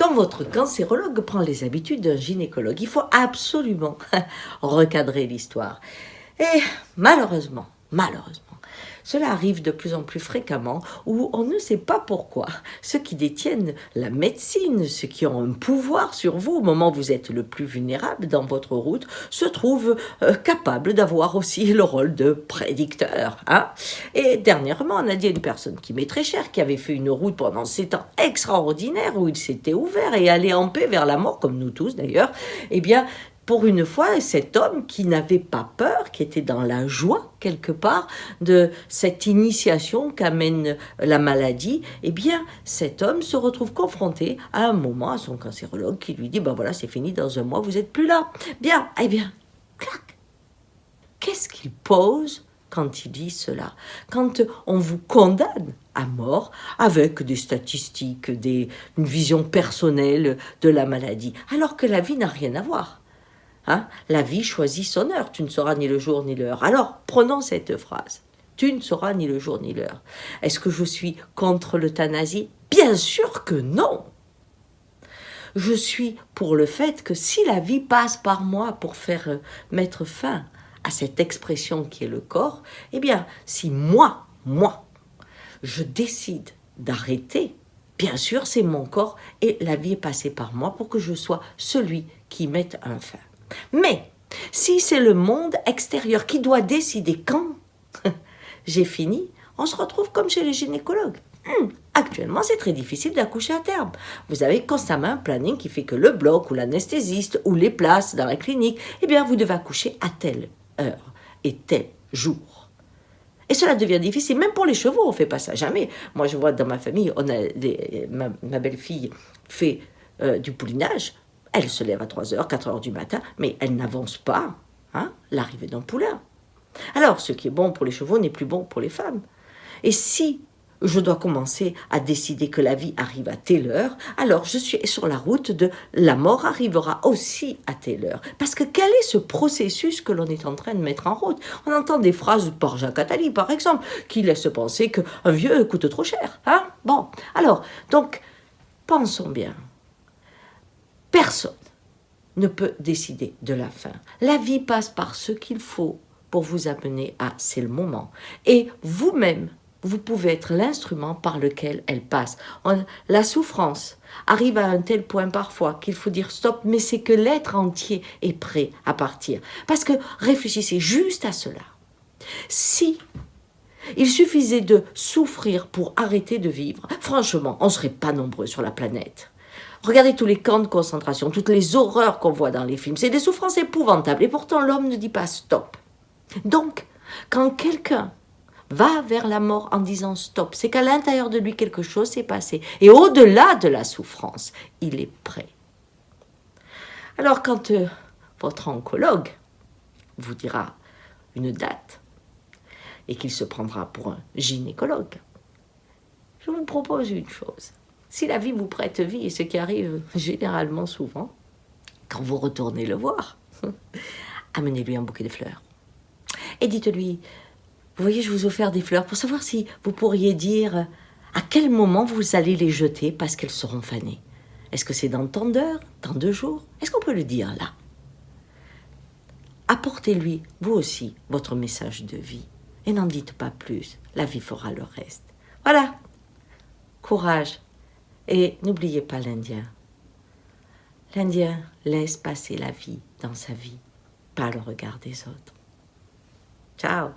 quand votre cancérologue prend les habitudes d'un gynécologue, il faut absolument recadrer l'histoire. Et malheureusement, cela arrive de plus en plus fréquemment où on ne sait pas pourquoi ceux qui détiennent la médecine, ceux qui ont un pouvoir sur vous au moment où vous êtes le plus vulnérable dans votre route, se trouvent capables d'avoir aussi le rôle de prédicteur. Hein. Et dernièrement, on a dit à une personne qui m'est très chère, qui avait fait une route pendant 7 ans extraordinaire où il s'était ouvert et allait en paix vers la mort, comme nous tous d'ailleurs, eh bien, pour une fois, cet homme qui n'avait pas peur, qui était dans la joie quelque part de cette initiation qu'amène la maladie, eh bien, cet homme se retrouve confronté à un moment à son cancérologue qui lui dit, ben voilà, c'est fini, dans un mois, vous n'êtes plus là. Bien, eh bien, clac. Qu'est-ce qu'il pose quand il dit cela? Quand on vous condamne à mort avec des statistiques, une vision personnelle de la maladie, alors que la vie n'a rien à voir. Hein? La vie choisit son heure, tu ne sauras ni le jour ni l'heure. Alors, prenons cette phrase. Tu ne sauras ni le jour ni l'heure. Est-ce que je suis contre l'euthanasie? Bien sûr que non. Je suis pour le fait que si la vie passe par moi pour faire mettre fin à cette expression qui est le corps, eh bien, si moi, je décide d'arrêter, bien sûr, c'est mon corps et la vie est passée par moi pour que je sois celui qui mette un fin. Mais si c'est le monde extérieur qui doit décider quand j'ai fini, on se retrouve comme chez les gynécologues. Actuellement, c'est très difficile d'accoucher à terme. Vous avez constamment un planning qui fait que le bloc ou l'anesthésiste ou les places dans la clinique, eh bien, vous devez accoucher à telle heure et tel jour. Et cela devient difficile, même pour les chevaux, on ne fait pas ça jamais. Moi, je vois dans ma famille, ma belle-fille fait du poulinage. Elle se lève à 3h, 4h du matin, mais elle n'avance pas l'arrivée d'un poulain. Alors, ce qui est bon pour les chevaux n'est plus bon pour les femmes. Et si je dois commencer à décider que la vie arrive à telle heure, alors je suis sur la route de la mort arrivera aussi à telle heure. Parce que quel est ce processus que l'on est en train de mettre en route? On entend des phrases par Jacques Attali, par exemple, qui laissent penser qu'un vieux coûte trop cher. Hein? Bon, alors, donc, pensons bien. Personne ne peut décider de la fin. La vie passe par ce qu'il faut pour vous amener à c'est le moment. Et vous-même, vous pouvez être l'instrument par lequel elle passe. La souffrance arrive à un tel point parfois qu'il faut dire stop, mais c'est que l'être entier est prêt à partir. Parce que réfléchissez juste à cela. Si il suffisait de souffrir pour arrêter de vivre, franchement, on ne serait pas nombreux sur la planète. Regardez tous les camps de concentration, toutes les horreurs qu'on voit dans les films. C'est des souffrances épouvantables et pourtant l'homme ne dit pas stop. Donc, quand quelqu'un va vers la mort en disant stop, c'est qu'à l'intérieur de lui quelque chose s'est passé. Et au-delà de la souffrance, il est prêt. Alors quand votre oncologue vous dira une date et qu'il se prendra pour un gynécologue, je vous propose une chose. Si la vie vous prête vie, et ce qui arrive généralement souvent, quand vous retournez le voir, amenez-lui un bouquet de fleurs. Et dites-lui, vous voyez, je vous ai offert des fleurs pour savoir si vous pourriez dire à quel moment vous allez les jeter parce qu'elles seront fanées. Est-ce que c'est dans tant d'heures, tant de jours? Est-ce qu'on peut le dire là? Apportez-lui, vous aussi, votre message de vie. Et n'en dites pas plus, la vie fera le reste. Voilà, courage. Et n'oubliez pas l'Indien. L'Indien laisse passer la vie dans sa vie, pas le regard des autres. Ciao.